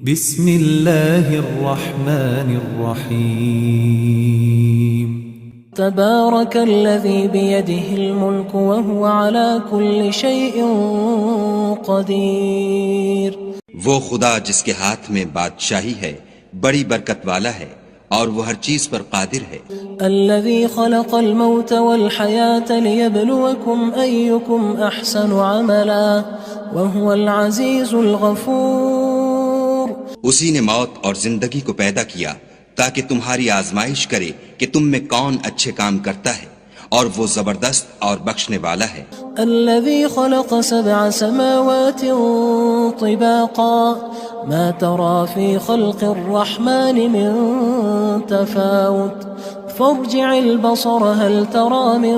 بسم اللہ الرحمن الرحیم تبارک الذی بیدہ الملک وہو علی کل شیء قدیر۔ وہ خدا جس کے ہاتھ میں بادشاہی ہے بڑی برکت والا ہے اور وہ ہر چیز پر قادر ہے۔ الذی خلق الموت والحیاة لیبلوکم ایکم احسن عملا وہو العزیز الغفور۔ اسی نے موت اور زندگی کو پیدا کیا تاکہ تمہاری آزمائش کرے کہ تم میں کون اچھے کام کرتا ہے، اور وہ زبردست اور بخشنے والا ہے۔ الذي خلق 7 سماوات طباقا ما ترى في خلق الرحمن من تفاوت فارجع البصر هل ترى من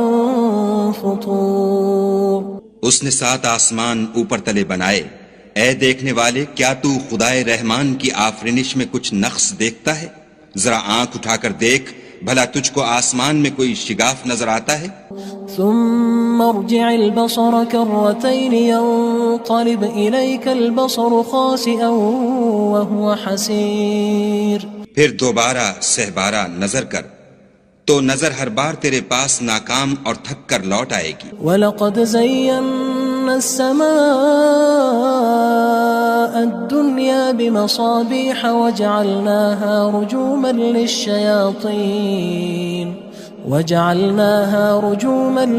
فطور۔ اس نے 7 آسمان اوپر تلے بنائے، اے دیکھنے والے کیا تو خدائے رحمان کی آفرینش میں کچھ نقص دیکھتا ہے؟ ذرا آنکھ اٹھا کر دیکھ، بھلا تجھ کو آسمان میں کوئی شگاف نظر آتا ہے؟ ثم ارجع البصر كرتين ينقلب إليك البصر خاسئا وهو حسير۔ پھر دوبارہ سہبارہ نظر کر تو نظر ہر بار تیرے پاس ناکام اور تھک کر لوٹ آئے گی۔ وَلَقَدْ زَيَّنَّا السَّمَاءَ الدُّنْيَا بِمَصَابِيحَ وَجَعَلْنَاهَا رُجُومًا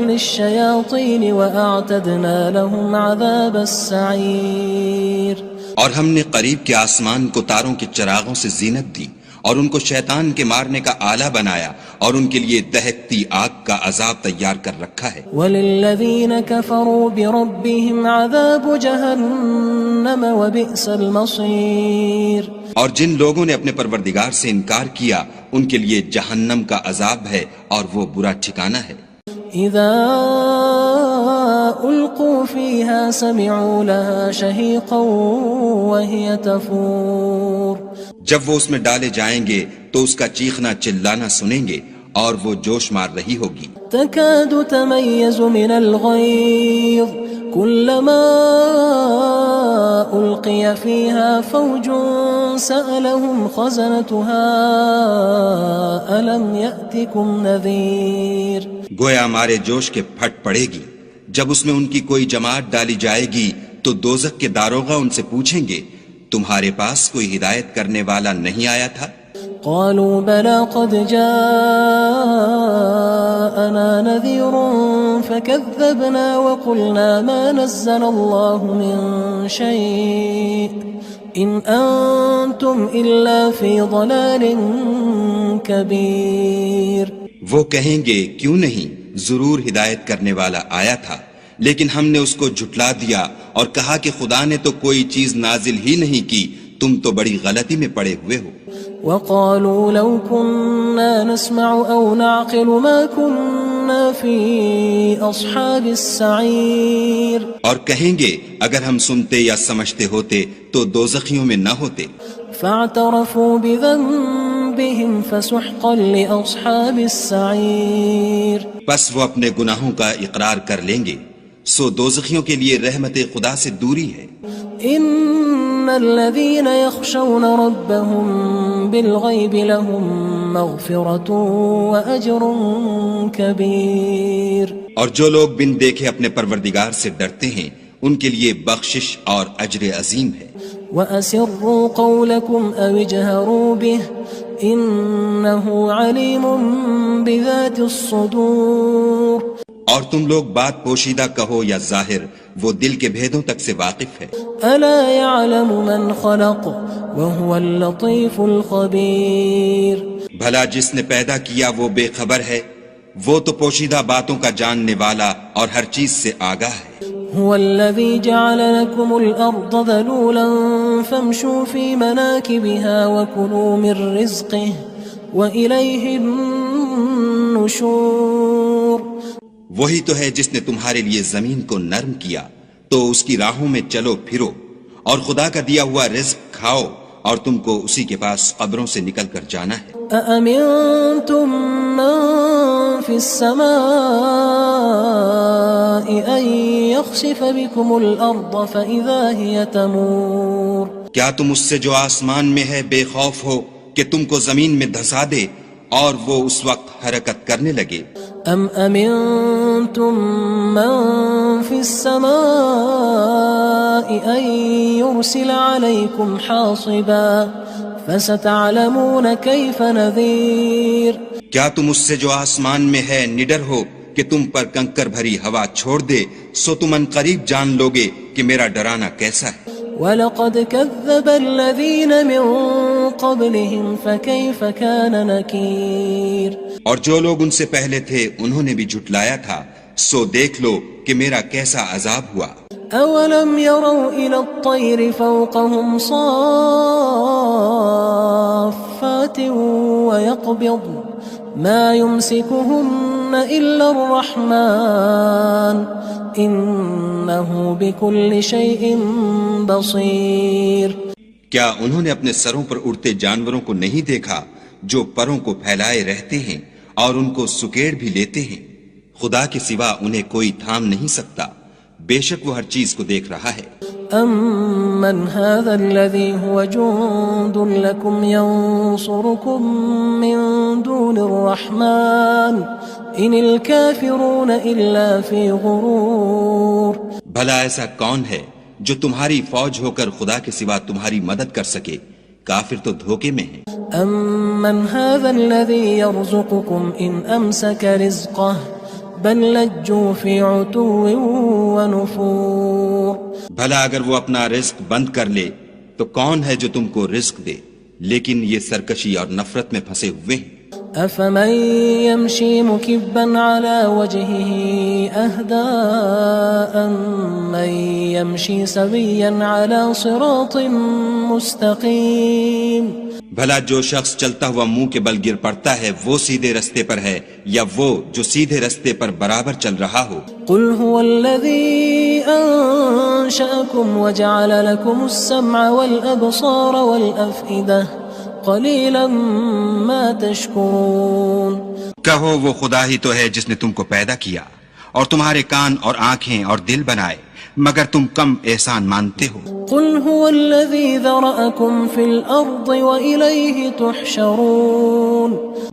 لِلشَّيَاطِينِ وَأَعْتَدْنَا لَهُمْ عَذَابَ السَّعِيرِ۔ اور ہم نے قریب کے آسمان کو تاروں کے چراغوں سے زینت دی اور ان کو شیطان کے مارنے کا آلہ بنایا، اور ان کے لیے دہکتی آگ کا عذاب تیار کر رکھا ہے۔ وَلِلَّذِينَ كَفَرُوا بِرَبِّهِمْ عَذَابُ جَهَنَّمَ وَبِئْسَ الْمَصِيرُ۔ اور جن لوگوں نے اپنے پروردگار سے انکار کیا ان کے لیے جہنم کا عذاب ہے اور وہ برا ٹھکانہ ہے۔ اذا القوا فيها سمعوا لها شهيقا وهي تفور۔ جب وہ اس میں ڈالے جائیں گے تو اس کا چیخنا چلانا سنیں گے اور وہ جوش مار رہی ہوگی۔ تكاد تميز من الغيظ كلما ألقي فيها فوج سألهم خزنتها ألم يأتكم نذير۔ گویا ہمارے جوش کے پھٹ پڑے گی جب اس میں ان کی کوئی جماعت ڈالی جائے گی تو دوزخ کے داروغہ ان سے پوچھیں گے تمہارے پاس کوئی ہدایت کرنے والا نہیں آیا تھا؟ قالوا بلى قد جاءنا نذير فكذبنا وقلنا ما نزل الله من شيء إن أنتم إلا في ضلال كبير۔ وہ کہیں گے کیوں نہیں، ضرور ہدایت کرنے والا آیا تھا، لیکن ہم نے اس کو جھٹلا دیا اور کہا کہ خدا نے تو کوئی چیز نازل ہی نہیں کی، تم تو بڑی غلطی میں پڑے ہوئے ہو۔ وقالوا لو كنا نسمع أو نعقل ما كنا في أصحاب السعير۔ اور کہیں گے اگر ہم سنتے یا سمجھتے ہوتے تو دوزخیوں میں نہ ہوتے۔ فاعترفوا بذنبهم فسحقا لأصحاب السعير۔ پس وہ اپنے گناہوں کا اقرار کر لیں گے، سو دوزخیوں کے لیے رحمت خدا سے دوری ہے۔ ان الذين يخشون ربهم بالغيب لهم مغفرة واجر كبير۔ اور جو لوگ بن دیکھے اپنے پروردگار سے ڈرتے ہیں ان کے لیے بخشش اور اجر عظیم ہے۔ واسروا قولكم او اجهروا به انه عليم بذات الصدور۔ اور تم لوگ بات پوشیدہ کہو یا ظاہر، وہ دل کے بھیدوں تک سے واقف ہے۔ الا يعلم من خلق وهو اللطيف الخبير۔ بھلا جس نے پیدا کیا وہ بے خبر ہے، وہ تو پوشیدہ باتوں کا جاننے والا اور ہر چیز سے آگاہ ہے۔ هو الذي جعل لكم الأرض ذلولا فامشوا في مناكبها وكلوا من رزقه وإليه النشور۔ وہی تو ہے جس نے تمہارے لیے زمین کو نرم کیا تو اس کی راہوں میں چلو پھرو، اور خدا کا دیا ہوا رزق کھاؤ، اور تم کو اسی کے پاس قبروں سے نکل کر جانا ہے۔ أأمنتم من في السماء أن يخسف بكم الأرض فإذا هي تمور۔ کیا تم اس سے جو آسمان میں ہے بے خوف ہو کہ تم کو زمین میں دھسا دے اور وہ اس وقت حرکت کرنے لگے؟ ام امنتم من في السماء ان يرسل عليكم حاصبا فستعلمون كيف نذير. کیا تم اس سے جو آسمان میں ہے نڈر ہو کہ تم پر کنکر بھری ہوا چھوڑ دے، سو تم ان قریب جان لوگے کہ میرا ڈرانا کیسا ہے. وَلَقَدْ كَذَّبَ الَّذِينَ مِن قَبْلِهِمْ فَكَيْفَ كَانَ نَكِيرٌ. اور جو لوگ ان سے پہلے تھے انہوں نے بھی جھٹلایا تھا، سو دیکھ لو کہ میرا کیسا عذاب ہوا. أَوَلَمْ يَرَوْا إِلَى الطَّيْرِ فَوْقَهُمْ صَافَّاتٍ وَيَقْبِضْنَ مَا يُمْسِكُهُنَّ إِلَّا الرَّحْمَنُ إِنَّهُ بِكُلِّ شَيْءٍ بَصِيرٌ. کیا انہوں نے اپنے سروں پر اڑتے جانوروں کو نہیں دیکھا جو پروں کو پھیلائے رہتے ہیں اور ان کو سکیڑ بھی لیتے ہیں؟ خدا کے سوا انہیں کوئی تھام نہیں سکتا، بے شک وہ ہر چیز کو دیکھ رہا ہے. أَمَّنْ هَذَا الَّذِي هُوَ جُندٌ لَكُمْ يَنصُرُكُم مِّن دُونِ الرَّحْمَنِ إِنِ الْكَافِرُونَ إِلَّا فِي غُرُورٍ. بھلا ایسا کون ہے جو تمہاری فوج ہو کر خدا کے سوا تمہاری مدد کر سکے؟ کافر تو دھوکے میں ہیں. أَمَّنْ هَذَا الَّذِي يَرْزُقُكُمْ إِنْ أَمْسَكَ رِزْقَهُ بَلْ لَجُّوا فِي عُتُوٍّ وَنُفُورٍ. بھلا اگر وہ اپنا رزق بند کر لے تو کون ہے جو تم کو رزق دے؟ لیکن یہ سرکشی اور نفرت میں پھنسے ہوئے ہیں. أَفَمَن يَمْشِي مُكِبًّا عَلَى وَجْهِهِ أَهْدَىٰ أَمَّن يَمْشِي سَوِيًّا عَلَى صِرَاطٍ مُّسْتَقِيمٍ. بھلا جو شخص چلتا ہوا منہ کے بل گر پڑتا ہے وہ سیدھے رستے پر ہے یا وہ جو سیدھے رستے پر برابر چل رہا ہو؟ قُلْ هُوَ الَّذِي أَنشَأَكُمْ وَجَعَلَ لَكُمُ السَّمْعَ وَالْأَبْصَارَ وَالْأَفْئِدَةَ قَلِيلًا مَا تَشْكُرُونَ. کہو وہ خدا ہی تو ہے جس نے تم کو پیدا کیا اور تمہارے کان اور آنکھیں اور دل بنائے، مگر تم کم احسان مانتے ہو. قُلْ هُوَ الَّذِي ذَرَأَكُمْ فِي الْأَرْضِ وَإِلَيْهِ تُحْشَرُونَ.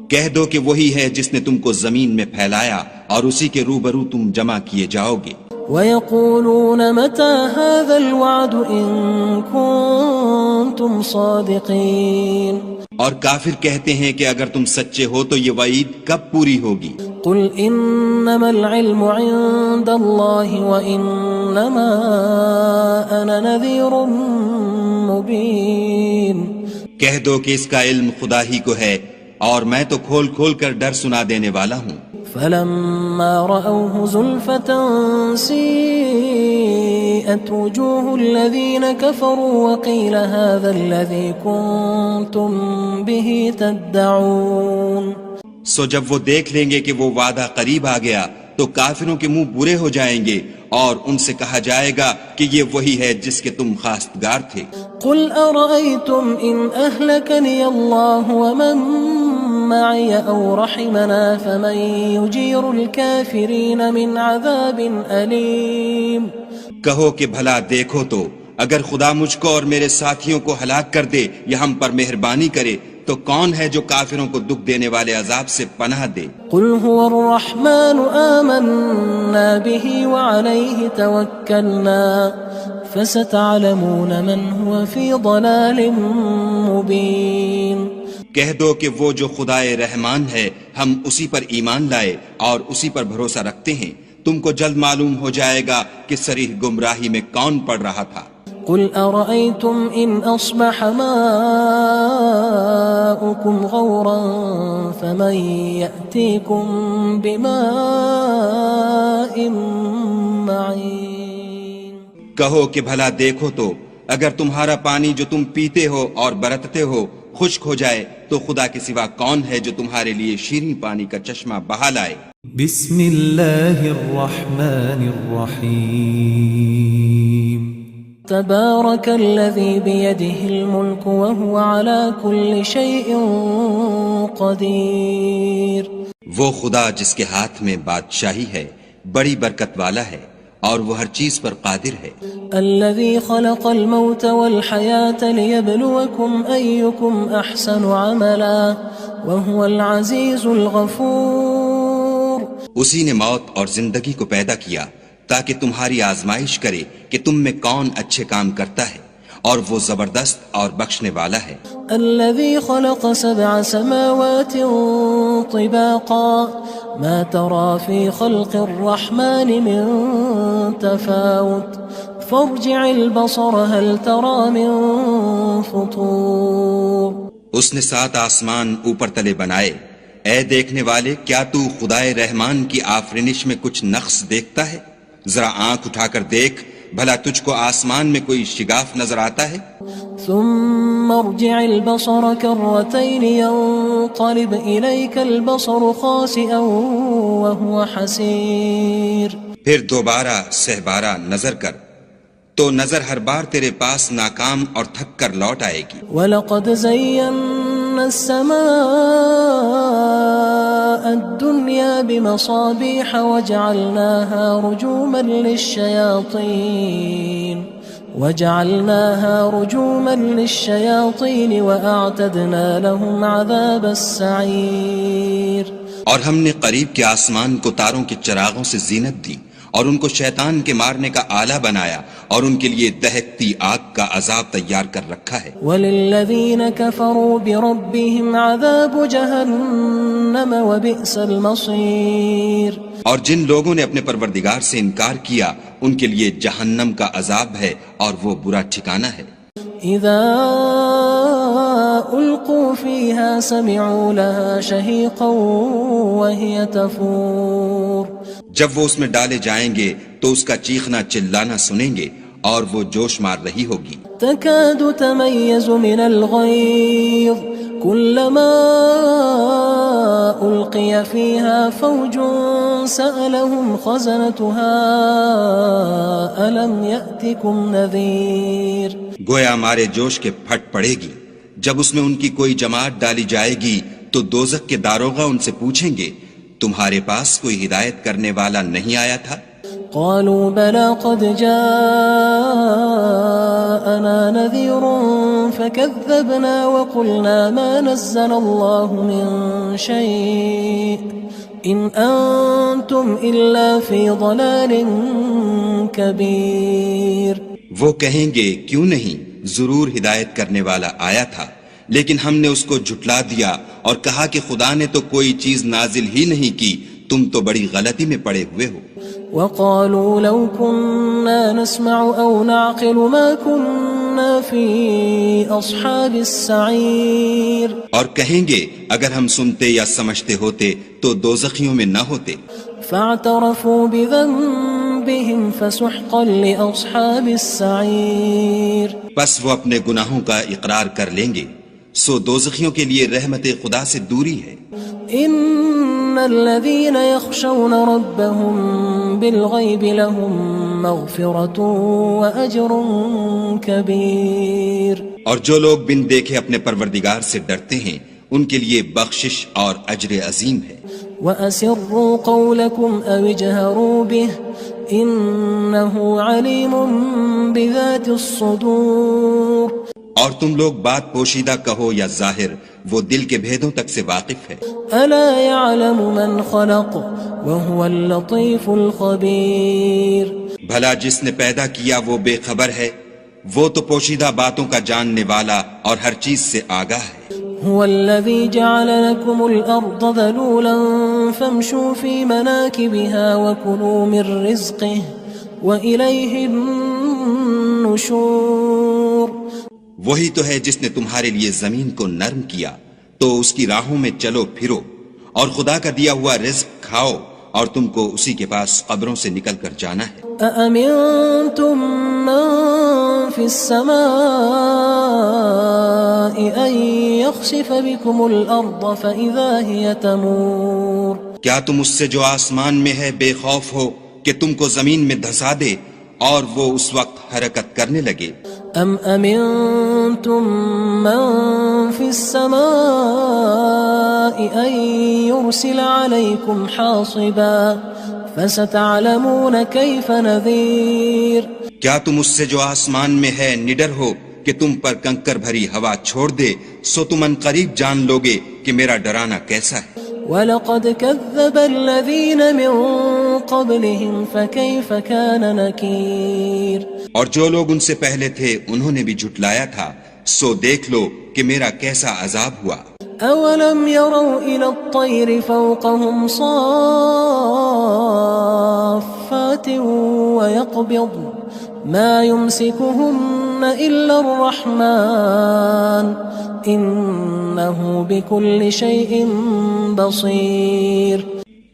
کہہ دو کہ وہی ہے جس نے تم کو زمین میں پھیلایا اور اسی کے روبرو تم جمع کیے جاؤ گے. وَيَقُولُونَ مَتَى هَذَا الْوَعْدُ إِن كُنتُمْ صَادِقِينَ. اور کافر کہتے ہیں کہ اگر تم سچے ہو تو یہ وعید کب پوری ہوگی؟ قُلْ إِنَّمَا الْعِلْمُ عِندَ اللَّهِ وَإِنَّمَا أَنَا نَذِيرٌ مُّبِينٌ. کہہ دو کہ اس کا علم خدا ہی کو ہے اور میں تو کھول کھول کر ڈر سنا دینے والا ہوں. فَلَمَّا رَأَوْهُ زُلْفَةً سِيئَتْ وُجُوهُ الَّذِينَ كَفَرُوا وَقِيلَ هَذَا الَّذِي كُنتُم بِهِ تَدَّعُونَ. سو جب وہ دیکھ لیں گے کہ وہ وعدہ قریب آ گیا تو کافروں کے منہ برے ہو جائیں گے اور ان سے کہا جائے گا کہ یہ وہی ہے جس کے تم خواستگار تھے. قُلْ أَرَأَيْتُمْ إِنْ أَهْلَكَنِيَ اللَّهُ وَمَن مَّعِيَ أَوْ رَحِمَنَا فَمَن يُجِيرُ الْكَافِرِينَ مِنْ عَذَابٍ أَلِيمٍ. کہو کہ بھلا دیکھو تو اگر خدا مجھ کو اور میرے ساتھیوں کو ہلاک کر دے یا ہم پر مہربانی کرے تو کون ہے جو کافروں کو دکھ دینے والے عذاب سے پناہ دے؟ قُلْ هُوَ الرَّحْمَنُ آمَنَّا بِهِ وَعَلَيْهِ تَوَكَّلْنَا فَسَتَعْلَمُونَ مَنْ هُوَ فِي ضَلَالٍ مُّبِينٍ. کہہ دو کہ وہ جو خدائے رحمان ہے ہم اسی پر ایمان لائے اور اسی پر بھروسہ رکھتے ہیں، تم کو جلد معلوم ہو جائے گا کہ صریح گمراہی میں کون پڑ رہا تھا. قُلْ أَرَأَيْتُمْ إِنْ أَصْبَحَ مَاؤُكُمْ غَوْرًا فَمَن يَأْتِيكُم بِمَاءٍ مَّعِينٍ. کہو کہ بھلا دیکھو تو اگر تمہارا پانی جو تم پیتے ہو اور برتتے ہو خشک ہو جائے تو خدا کے سوا کون ہے جو تمہارے لیے شیریں پانی کا چشمہ بہا لائے. بسم اللہ الرحمن الرحیم. تبارك الذي بيده الملك وهو على كل شيء قدير. وہ خدا جس کے ہاتھ میں بادشاہی ہے بڑی برکت والا ہے اور وہ ہر چیز پر قادر ہے. الذي خلق الموت والحياة ليبلوكم أيكم أحسن عملا وهو العزيز الغفور. اسی نے موت اور زندگی کو پیدا کیا تاکہ تمہاری آزمائش کرے کہ تم میں کون اچھے کام کرتا ہے، اور وہ زبردست اور بخشنے والا ہے. الذي خلق 7 سماوات طباقا ما ترى في خلق الرحمن من تفاوت فارجع البصر هل ترى من فطور. اس نے 7 آسمان اوپر تلے بنائے. اے دیکھنے والے، کیا تو خدائے رحمان کی آفرینش میں کچھ نقص دیکھتا ہے؟ ذرا آنکھ اٹھا کر دیکھ، بھلا تجھ کو آسمان میں کوئی شگاف نظر آتا ہے؟ ثم ارجع البصر كرتين ينقلب إليك البصر خاسئا وهو حسير. پھر دوبارہ سہبارہ نظر کر تو نظر ہر بار تیرے پاس ناکام اور تھک کر لوٹ آئے گی. وَلَقَدْ زَيَّنَّا السَّمَاءَ الدُّنْيَا بِمَصَابِيحَ وَجَعَلْنَاهَا لِلشَّيَاطِينِ وَأَعْتَدْنَا لَهُمْ عَذَابَ السَّعِيرِ. اور ہم نے قریب کے آسمان کو تاروں کے چراغوں سے زینت دی اور ان کو شیطان کے مارنے کا آلہ بنایا اور ان کے لیے دہکتی آگ کا عذاب تیار کر رکھا ہے. وَلِلَّذِينَ كَفَرُوا بِرَبِّهِمْ عَذَابُ جَهَنَّمَ وَبِئْسَ الْمَصِيرُ. اور جن لوگوں نے اپنے پروردگار سے انکار کیا ان کے لیے جہنم کا عذاب ہے اور وہ برا ٹھکانہ ہے. اذا القوا فيها سمعوا لها شهيقا وهي تفور. جب وہ اس میں ڈالے جائیں گے تو اس کا چیخنا چلانا سنیں گے اور وہ جوش مار رہی ہوگی. تكاد تميز من الغيظ كلما ألقي فيها فوج سألهم خزنتها ألم يأتكم نذير. گویا مارے جوش کے پھٹ پڑے گی. جب اس میں ان کی کوئی جماعت ڈالی جائے گی تو دوزخ کے داروغہ ان سے پوچھیں گے تمہارے پاس کوئی ہدایت کرنے والا نہیں آیا تھا؟ قالوا بلى قد جاءنا نذير فكذبنا وقلنا ما نزل الله من شيء إن أنتم إلا في ضلال كبير. وہ کہیں گے کیوں نہیں، ضرور ہدایت کرنے والا آیا تھا، لیکن ہم نے اس کو جھٹلا دیا اور کہا کہ خدا نے تو کوئی چیز نازل ہی نہیں کی، تم تو بڑی غلطی میں پڑے ہوئے ہو. وقالوا لو كنا نسمع أو نعقل ما كنا في أصحاب السعير. اور کہیں گے اگر ہم سنتے یا سمجھتے ہوتے تو دوزخیوں میں نہ ہوتے. فاعترفوا بذنبهم فسحقا لأصحاب السعير. پس وہ اپنے گناہوں کا اقرار کر لیں گے، سو دوزخیوں کے لیے رحمت خدا سے دوری ہے. ان الذين يخشون ربهم بالغيب لهم مغفرة واجر كبير. اور جو لوگ بن دیکھے اپنے پروردگار سے ڈرتے ہیں ان کے لیے بخشش اور اجر عظیم ہے. وَأَسِرُّوا قَوْلَكُمْ أَوِ اجْهَرُوا بِهِ إِنَّهُ عَلِيمٌ بِذَاتِ الصُّدُورِ. اور تم لوگ بات پوشیدہ کہو یا ظاہر، وہ دل کے بھیدوں تک سے واقف ہے. أَلَا يَعْلَمُ مَنْ خَلَقَ وَهُوَ اللَّطِيفُ الْخَبِيرُ. بھلا جس نے پیدا کیا وہ بے خبر ہے، وہ تو پوشیدہ باتوں کا جاننے والا اور ہر چیز سے آگاہ ہے. هو الذي جعل لكم الأرض ذلولا فامشوا في مناكبها وكلوا من رزقه وإليه النشور. وہی تو ہے جس نے تمہارے لیے زمین کو نرم کیا تو اس کی راہوں میں چلو پھرو اور خدا کا دیا ہوا رزق کھاؤ اور تم کو اسی کے پاس قبروں سے نکل کر جانا ہے. أأمنتم من في السماء أن يخسف بكم الأرض فإذا هي تمور. کیا تم اس سے جو آسمان میں ہے بے خوف ہو کہ تم کو زمین میں دھسا دے اور وہ اس وقت حرکت کرنے لگے؟ ام امنتم من في السماء ان يرسل عليكم حاصبا فستعلمون كيف نذير کیا تم اس سے جو آسمان میں ہے نڈر ہو کہ تم پر کنکر بھری ہوا چھوڑ دے، سو تم ان قریب جان لوگے کہ میرا ڈرانا کیسا ہے۔ وَلَقَدْ كَذَّبَ الَّذِينَ مِن قَبْلِهِمْ فَكَيْفَ كَانَ نَكِيرٌ اور جو لوگ ان سے پہلے تھے انہوں نے بھی جھٹلایا تھا، سو دیکھ لو کہ میرا کیسا عذاب ہوا۔ أَوَلَمْ يَرَوْا إِلَى الطَّيْرِ فَوْقَهُمْ صَافَّاتٍ وَيَقْبِضْنَ مَا يُمْسِكُهُنَّ إِلَّا الرَّحْمَنُ إِنَّهُ بِكُلِّ شَيْءٍ بَصِيرٌ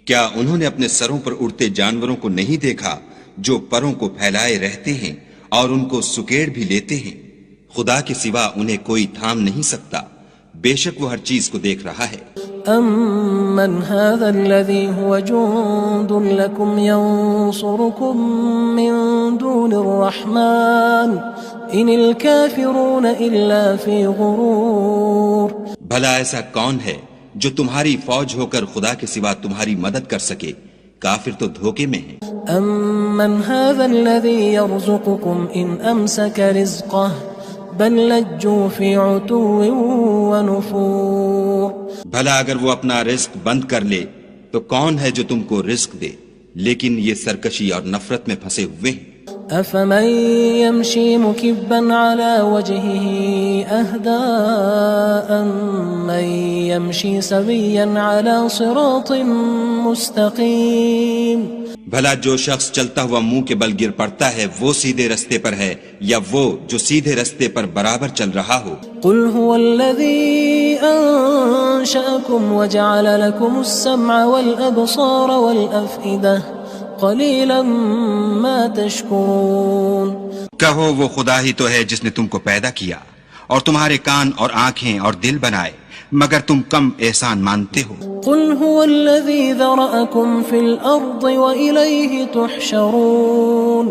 کیا انہوں نے اپنے سروں پر اڑتے جانوروں کو نہیں دیکھا جو پروں کو پھیلائے رہتے ہیں اور ان کو سکیڑ بھی لیتے ہیں؟ خدا کے سوا انہیں کوئی تھام نہیں سکتا، بے شک وہ ہر چیز کو دیکھ رہا ہے۔ أَمَّنْ هَذَا الَّذِي هُوَ جُندٌ لَكُمْ يَنصُرُكُم مِّن دُونِ الرَّحْمَنِ إِنِ الْكَافِرُونَ إِلَّا فِي غُرُورٍ بھلا ایسا کون ہے جو تمہاری فوج ہو کر خدا کے سوا تمہاری مدد کر سکے؟ کافر تو دھوکے میں ہیں۔ أَمَّنْ هَذَا الَّذِي يَرْزُقُكُمْ إِنْ أَمْسَكَ رِزْقَهُ بَلْ لَجُّوا فِي عُتُوٍّ وَنُفُورٍ بھلا اگر وہ اپنا رزق بند کر لے تو کون ہے جو تم کو رزق دے؟ لیکن یہ سرکشی اور نفرت میں پھنسے ہوئے ہیں۔ أَفَمَن يَمْشِي مُكِبًّا عَلَى وَجْهِهِ أَهْدَىٰ أَمَّن يَمْشِي سَوِيًّا عَلَى صِرَاطٍ مُّسْتَقِيمٍ بھلا جو شخص چلتا ہوا منہ کے بل گر پڑتا ہے وہ سیدھے رستے پر ہے یا وہ جو سیدھے رستے پر برابر چل رہا ہو؟ قُلْ هُوَ الَّذِي أَنشَأَكُمْ وَجَعَلَ لَكُمُ السَّمْعَ وَالْأَبْصَارَ وَالْأَفْئِدَةَ قَلِيلًا مَا تَشْكُرُونَ کہو وہ خدا ہی تو ہے جس نے تم کو پیدا کیا اور تمہارے کان اور آنکھیں اور دل بنائے، مگر تم کم احسان مانتے ہو۔ قُلْ هُوَ الَّذِي ذَرَأَكُمْ فِي الْأَرْضِ وَإِلَيْهِ تُحْشَرُونَ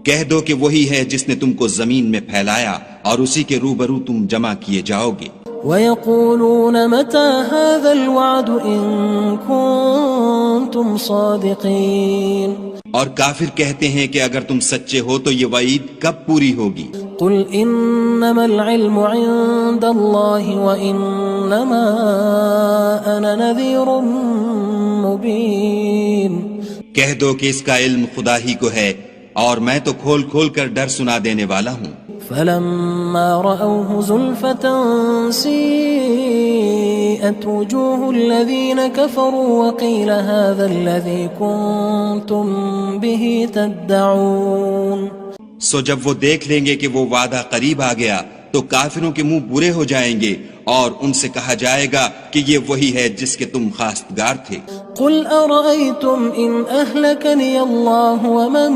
کہہ دو کہ وہی ہے جس نے تم کو زمین میں پھیلایا اور اسی کے روبرو تم جمع کیے جاؤ گے۔ وَيَقُولُونَ مَتَى هَذَا الْوَعْدُ إِن كُنتُمْ صَادِقِينَ اور کافر کہتے ہیں کہ اگر تم سچے ہو تو یہ وعید کب پوری ہوگی؟ قُلْ إِنَّمَا الْعِلْمُ عِندَ اللَّهِ وَإِنَّمَا أَنَا نَذِيرٌ مُّبِينٌ کہہ دو کہ اس کا علم خدا ہی کو ہے اور میں تو کھول کھول کر ڈر سنا دینے والا ہوں۔ فَلَمَّا رَأَوْهُ زُلْفَةً سِيئَتْ وُجُوهُ الَّذِينَ كَفَرُوا وَقِيلَ هَذَا الَّذِي كُنتُم بِهِ تَدَّعُونَ سو جب وہ دیکھ لیں گے کہ وہ وعدہ قریب آ گیا تو کافروں کے منہ برے ہو جائیں گے اور ان سے کہا جائے گا کہ یہ وہی ہے جس کے تم خواستگار تھے۔ قُلْ أَرَأَيْتُمْ إِنْ أَهْلَكَنِيَ اللَّهُ وَمَن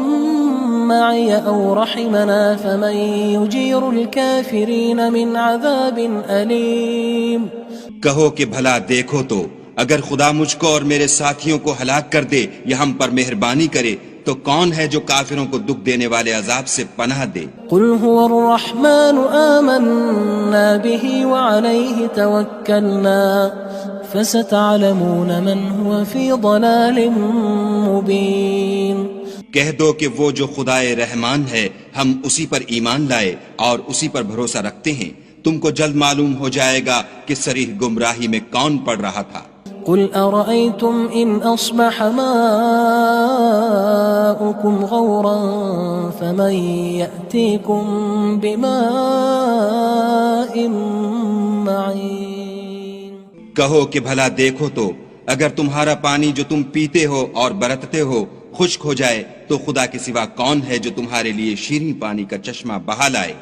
مَّعِيَ أَوْ رَحِمَنَا فَمَن يُجِيرُ الْكَافِرِينَ مِنْ عَذَابٍ أَلِيمٍ کہو کہ بھلا دیکھو تو اگر خدا مجھ کو اور میرے ساتھیوں کو ہلاک کر دے یا ہم پر مہربانی کرے تو کون ہے جو کافروں کو دکھ دینے والے عذاب سے پناہ دے؟ قُلْ هُوَ الرَّحْمَنُ آمَنَّا بِهِ وَعَلَيْهِ تَوَكَّلْنَا فَسَتَعْلَمُونَ مَنْ هُوَ فِي ضَلَالٍ مُّبِينٍ کہہ دو کہ وہ جو خدائے رحمان ہے ہم اسی پر ایمان لائے اور اسی پر بھروسہ رکھتے ہیں، تم کو جلد معلوم ہو جائے گا کہ صریح گمراہی میں کون پڑ رہا تھا۔ قُلْ أَرَأَيْتُمْ إِنْ أَصْبَحَ مَاؤُكُمْ غَوْرًا فَمَن يَأْتِيكُم بِمَاءٍ مَّعِينٍ کہو کہ بھلا دیکھو تو اگر تمہارا پانی جو تم پیتے ہو اور برتتے ہو خشک ہو جائے تو خدا کے سوا کون ہے جو تمہارے لیے شیریں پانی کا چشمہ بہا لائے؟